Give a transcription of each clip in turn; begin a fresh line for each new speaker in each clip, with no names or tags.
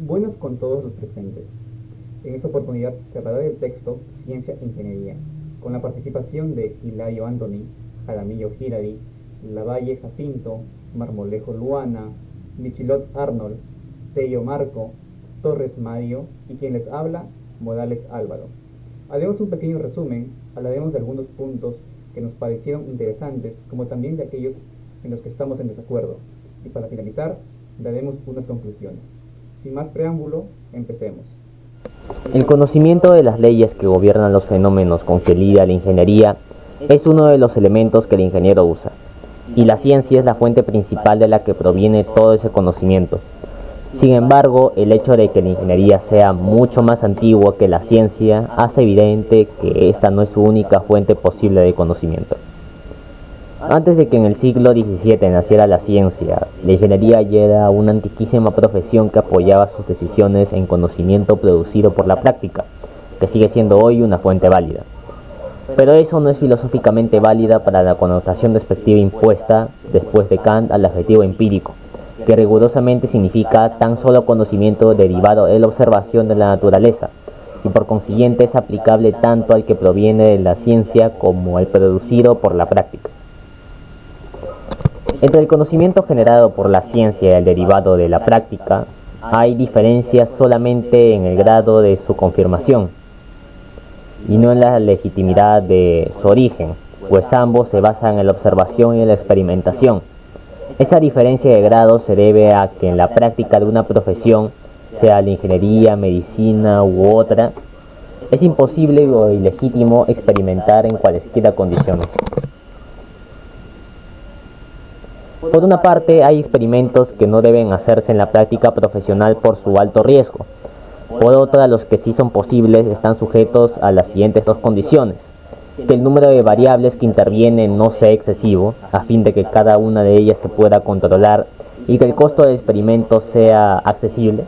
Buenas con todos los presentes. En esta oportunidad se hablará del texto Ciencia e Ingeniería, con la participación de Hilario Anthony, Jaramillo Giradi, Lavalle Jacinto, Marmolejo Luana, Michilot Arnold, Tello Marco, Torres Mario y quien les habla, Morales Álvaro. Haremos un pequeño resumen, hablaremos de algunos puntos que nos parecieron interesantes, como también de aquellos en los que estamos en desacuerdo. Y para finalizar, daremos unas conclusiones. Sin más preámbulo, empecemos.
El conocimiento de las leyes que gobiernan los fenómenos con que lidia la ingeniería es uno de los elementos que el ingeniero usa, y la ciencia es la fuente principal de la que proviene todo ese conocimiento. Sin embargo, el hecho de que la ingeniería sea mucho más antigua que la ciencia hace evidente que esta no es su única fuente posible de conocimiento. Antes de que en el siglo XVII naciera la ciencia, la ingeniería ya era una antiquísima profesión que apoyaba sus decisiones en conocimiento producido por la práctica, que sigue siendo hoy una fuente válida. Pero eso no es filosóficamente válida para la connotación despectiva impuesta después de Kant al adjetivo empírico, que rigurosamente significa tan solo conocimiento derivado de la observación de la naturaleza, y por consiguiente es aplicable tanto al que proviene de la ciencia como al producido por la práctica. Entre el conocimiento generado por la ciencia y el derivado de la práctica, hay diferencias solamente en el grado de su confirmación, y no en la legitimidad de su origen, pues ambos se basan en la observación y en la experimentación. Esa diferencia de grado se debe a que en la práctica de una profesión, sea la ingeniería, medicina u otra, es imposible o ilegítimo experimentar en cualesquiera condiciones. Por una parte, hay experimentos que no deben hacerse en la práctica profesional por su alto riesgo. Por otra, los que sí son posibles están sujetos a las siguientes dos condiciones: que el número de variables que intervienen no sea excesivo, a fin de que cada una de ellas se pueda controlar, y que el costo del experimento sea accesible.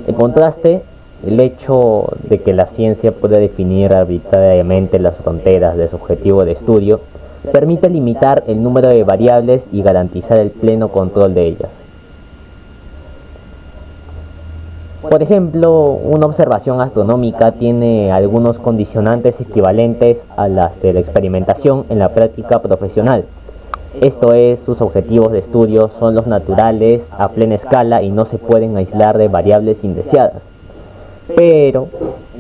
En contraste, el hecho de que la ciencia pueda definir arbitrariamente las fronteras de su objetivo de estudio permite limitar el número de variables y garantizar el pleno control de ellas. Por ejemplo, una observación astronómica tiene algunos condicionantes equivalentes a las de la experimentación en la práctica profesional. Esto es, sus objetivos de estudio son los naturales a plena escala y no se pueden aislar de variables indeseadas. Pero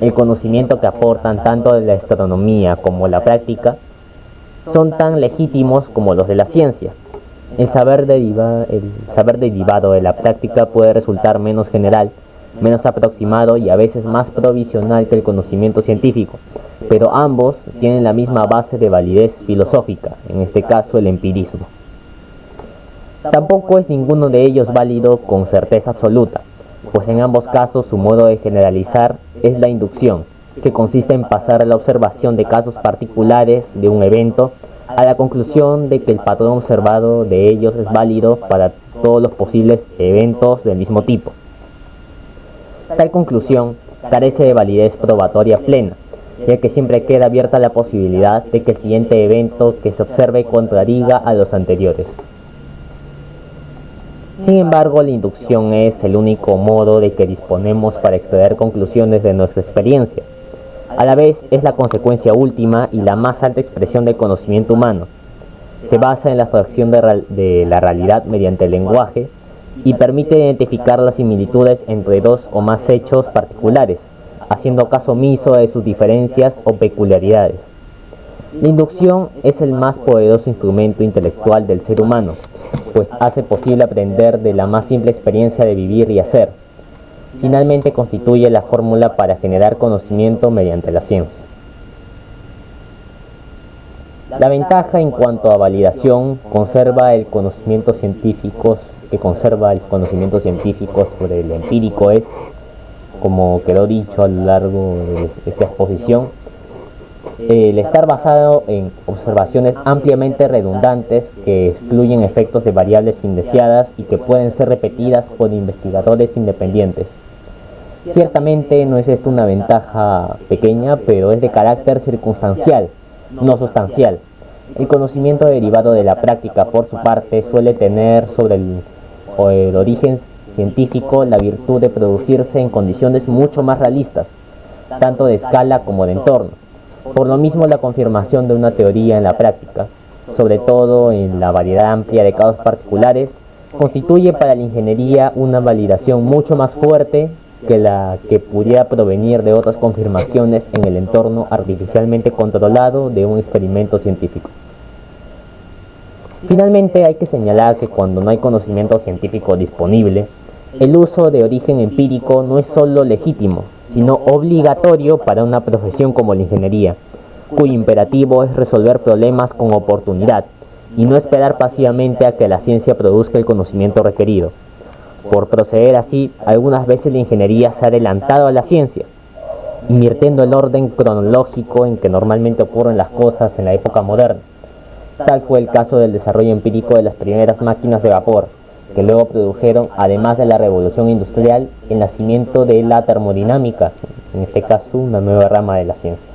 el conocimiento que aportan tanto la astronomía como la práctica son tan legítimos como los de la ciencia. El saber derivado de la práctica puede resultar menos general, menos aproximado y a veces más provisional que el conocimiento científico, pero ambos tienen la misma base de validez filosófica, en este caso el empirismo. Tampoco es ninguno de ellos válido con certeza absoluta, pues en ambos casos su modo de generalizar es la inducción, que consiste en pasar la observación de casos particulares de un evento a la conclusión de que el patrón observado de ellos es válido para todos los posibles eventos del mismo tipo. Tal conclusión carece de validez probatoria plena, ya que siempre queda abierta la posibilidad de que el siguiente evento que se observe contradiga a los anteriores. Sin embargo, la inducción es el único modo de que disponemos para extraer conclusiones de nuestra experiencia. A la vez es la consecuencia última y la más alta expresión del conocimiento humano. Se basa en la abstracción de la realidad mediante el lenguaje y permite identificar las similitudes entre dos o más hechos particulares, haciendo caso omiso de sus diferencias o peculiaridades. La inducción es el más poderoso instrumento intelectual del ser humano, pues hace posible aprender de la más simple experiencia de vivir y hacer. Finalmente constituye la fórmula para generar conocimiento mediante la ciencia. La ventaja en cuanto a validación conserva el conocimiento científico sobre el empírico es, como quedó dicho a lo largo de esta exposición, el estar basado en observaciones ampliamente redundantes que excluyen efectos de variables indeseadas y que pueden ser repetidas por investigadores independientes. Ciertamente no es esto una ventaja pequeña, pero es de carácter circunstancial, no sustancial. El conocimiento derivado de la práctica, por su parte, suele tener sobre el origen científico la virtud de producirse en condiciones mucho más realistas, tanto de escala como de entorno. Por lo mismo, la confirmación de una teoría en la práctica, sobre todo en la variedad amplia de casos particulares, constituye para la ingeniería una validación mucho más fuerte que la que pudiera provenir de otras confirmaciones en el entorno artificialmente controlado de un experimento científico. Finalmente, hay que señalar que cuando no hay conocimiento científico disponible, el uso de origen empírico no es solo legítimo, sino obligatorio para una profesión como la ingeniería, cuyo imperativo es resolver problemas con oportunidad y no esperar pasivamente a que la ciencia produzca el conocimiento requerido. Por proceder así, algunas veces la ingeniería se ha adelantado a la ciencia, invirtiendo el orden cronológico en que normalmente ocurren las cosas en la época moderna. Tal fue el caso del desarrollo empírico de las primeras máquinas de vapor, que luego produjeron, además de la revolución industrial, el nacimiento de la termodinámica, en este caso una nueva rama de la ciencia.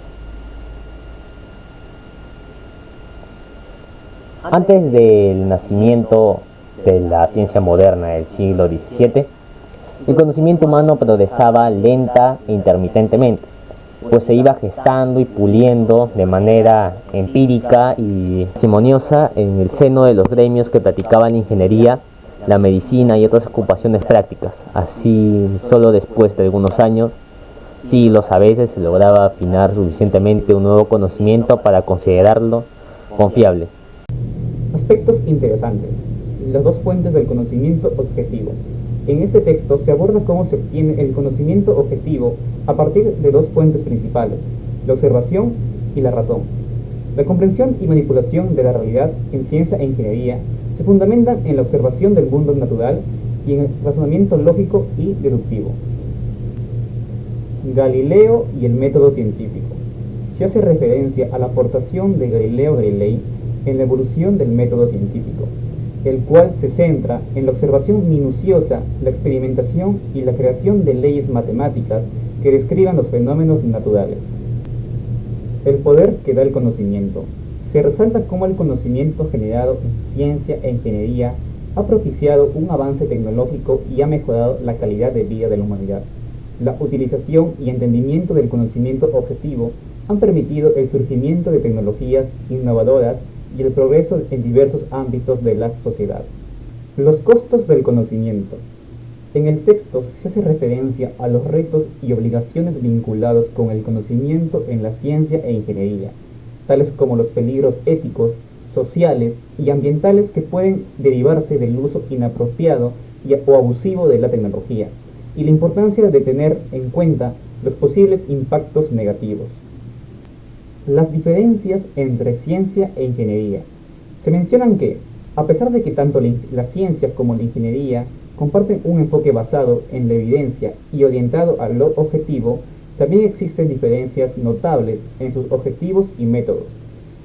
Antes del nacimiento de la ciencia moderna del siglo XVII, el conocimiento humano progresaba lenta e intermitentemente, pues se iba gestando y puliendo de manera empírica y parsimoniosa en el seno de los gremios que practicaban la ingeniería, la medicina y otras ocupaciones prácticas. Así, solo después de algunos años, siglos a veces, se lograba afinar suficientemente un nuevo conocimiento para considerarlo confiable.
Aspectos interesantes. Las dos fuentes del conocimiento objetivo. En este texto se aborda cómo se obtiene el conocimiento objetivo a partir de dos fuentes principales, la observación y la razón. La comprensión y manipulación de la realidad en ciencia e ingeniería se fundamentan en la observación del mundo natural y en el razonamiento lógico y deductivo. Galileo y el método científico. Se hace referencia a la aportación de Galileo Galilei en la evolución del método científico, el cual se centra en la observación minuciosa, la experimentación y la creación de leyes matemáticas que describan los fenómenos naturales. El poder que da el conocimiento. Se resalta cómo el conocimiento generado en ciencia e ingeniería ha propiciado un avance tecnológico y ha mejorado la calidad de vida de la humanidad. La utilización y entendimiento del conocimiento objetivo han permitido el surgimiento de tecnologías innovadoras y el progreso en diversos ámbitos de la sociedad. Los costos del conocimiento. En el texto se hace referencia a los retos y obligaciones vinculados con el conocimiento en la ciencia e ingeniería, tales como los peligros éticos, sociales y ambientales que pueden derivarse del uso inapropiado o abusivo de la tecnología, y la importancia de tener en cuenta los posibles impactos negativos. Las diferencias entre ciencia e ingeniería. Se mencionan que, a pesar de que tanto la ciencia como la ingeniería comparten un enfoque basado en la evidencia y orientado a lo objetivo, también existen diferencias notables en sus objetivos y métodos.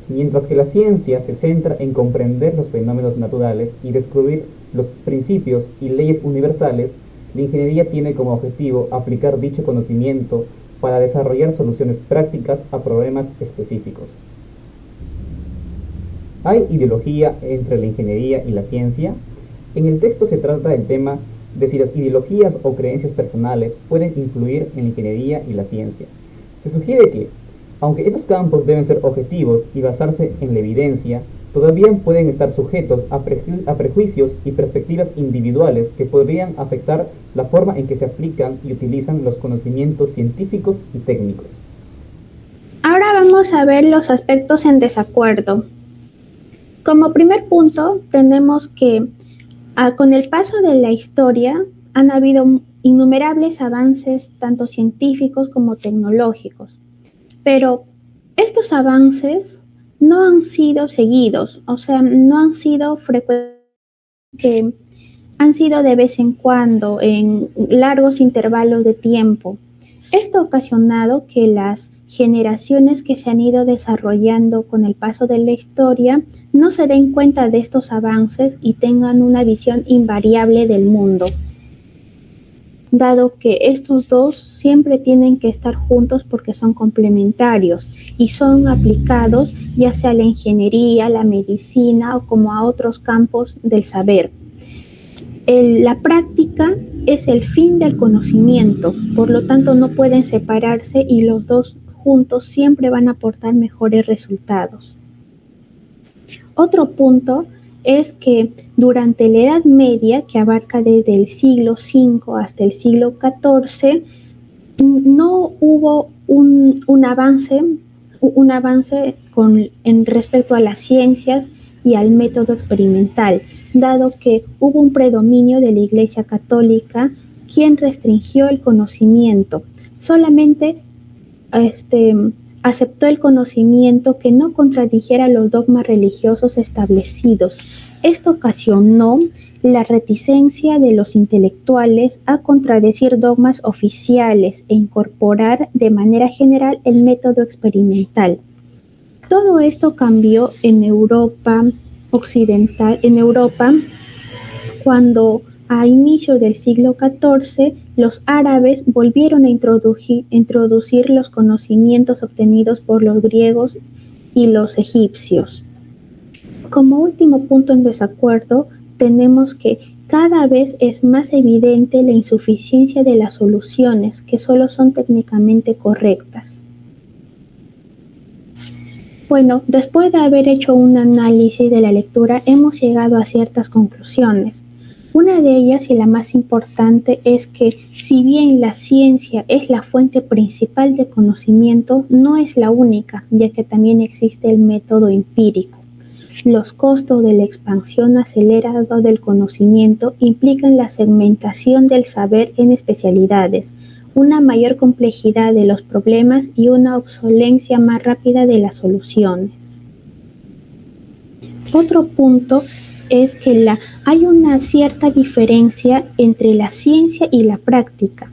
Mientras que la ciencia se centra en comprender los fenómenos naturales y descubrir los principios y leyes universales, la ingeniería tiene como objetivo aplicar dicho conocimiento para desarrollar soluciones prácticas a problemas específicos. ¿Hay ideología entre la ingeniería y la ciencia? En el texto se trata el tema de si las ideologías o creencias personales pueden influir en la ingeniería y la ciencia. Se sugiere que, aunque estos campos deben ser objetivos y basarse en la evidencia, todavía pueden estar sujetos a prejuicios y perspectivas individuales que podrían afectar la forma en que se aplican y utilizan los conocimientos científicos y técnicos.
Ahora vamos a ver los aspectos en desacuerdo. Como primer punto, tenemos que con el paso de la historia han habido innumerables avances tanto científicos como tecnológicos, pero estos avances no han sido seguidos, o sea, no han sido frecuentes, que han sido de vez en cuando, en largos intervalos de tiempo. Esto ha ocasionado que las generaciones que se han ido desarrollando con el paso de la historia no se den cuenta de estos avances y tengan una visión invariable del mundo, dado que estos dos siempre tienen que estar juntos porque son complementarios y son aplicados ya sea a la ingeniería, la medicina o como a otros campos del saber. La práctica es el fin del conocimiento, por lo tanto no pueden separarse y los dos juntos siempre van a aportar mejores resultados. Otro punto es que durante la Edad Media, que abarca desde el siglo V hasta el siglo XIV, no hubo un avance en respecto a las ciencias y al método experimental, dado que hubo un predominio de la Iglesia Católica, quien restringió el conocimiento. Solamente aceptó el conocimiento que no contradijera los dogmas religiosos establecidos. Esto ocasionó la reticencia de los intelectuales a contradecir dogmas oficiales e incorporar de manera general el método experimental. Todo esto cambió en Europa occidental, cuando a inicios del siglo XIV los árabes volvieron a introducir los conocimientos obtenidos por los griegos y los egipcios. Como último punto en desacuerdo, tenemos que cada vez es más evidente la insuficiencia de las soluciones, que solo son técnicamente correctas. Bueno, después de haber hecho un análisis de la lectura, hemos llegado a ciertas conclusiones. Una de ellas, y la más importante, es que si bien la ciencia es la fuente principal de conocimiento, no es la única, ya que también existe el método empírico. Los costos de la expansión acelerada del conocimiento implican la segmentación del saber en especialidades, una mayor complejidad de los problemas y una obsolencia más rápida de las soluciones. Otro punto es que hay una cierta diferencia entre la ciencia y la práctica.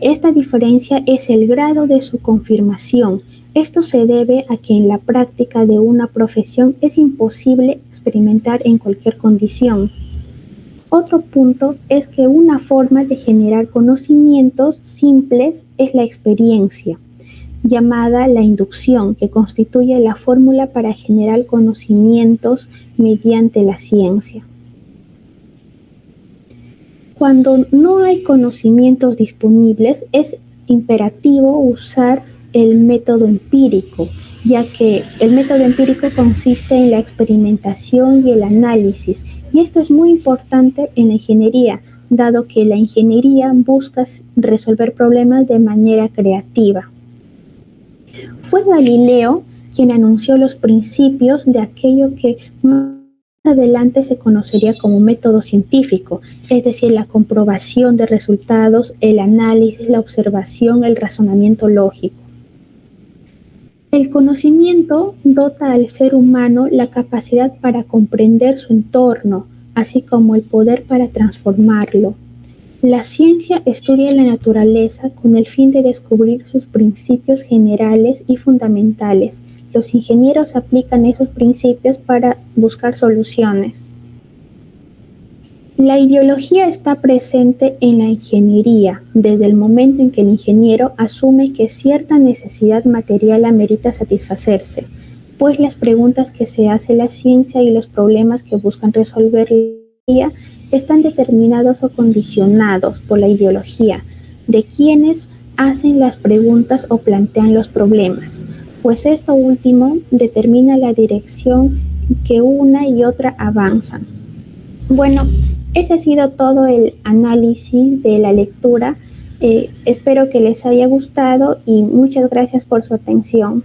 Esta diferencia es el grado de su confirmación. Esto se debe a que en la práctica de una profesión es imposible experimentar en cualquier condición. Otro punto es que una forma de generar conocimientos simples es la experiencia, llamada la inducción, que constituye la fórmula para generar conocimientos mediante la ciencia. Cuando no hay conocimientos disponibles, es imperativo usar el método empírico, ya que el método empírico consiste en la experimentación y el análisis, y esto es muy importante en la ingeniería, dado que la ingeniería busca resolver problemas de manera creativa. Fue Galileo quien anunció los principios de aquello que más adelante se conocería como método científico, es decir, la comprobación de resultados, el análisis, la observación, el razonamiento lógico. El conocimiento dota al ser humano la capacidad para comprender su entorno, así como el poder para transformarlo. La ciencia estudia la naturaleza con el fin de descubrir sus principios generales y fundamentales. Los ingenieros aplican esos principios para buscar soluciones. La ideología está presente en la ingeniería desde el momento en que el ingeniero asume que cierta necesidad material amerita satisfacerse, pues las preguntas que se hace la ciencia y los problemas que buscan resolver la ingeniería están determinados o condicionados por la ideología de quienes hacen las preguntas o plantean los problemas, pues esto último determina la dirección que una y otra avanzan. Bueno, ese ha sido todo el análisis de la lectura. Espero que les haya gustado y muchas gracias por su atención.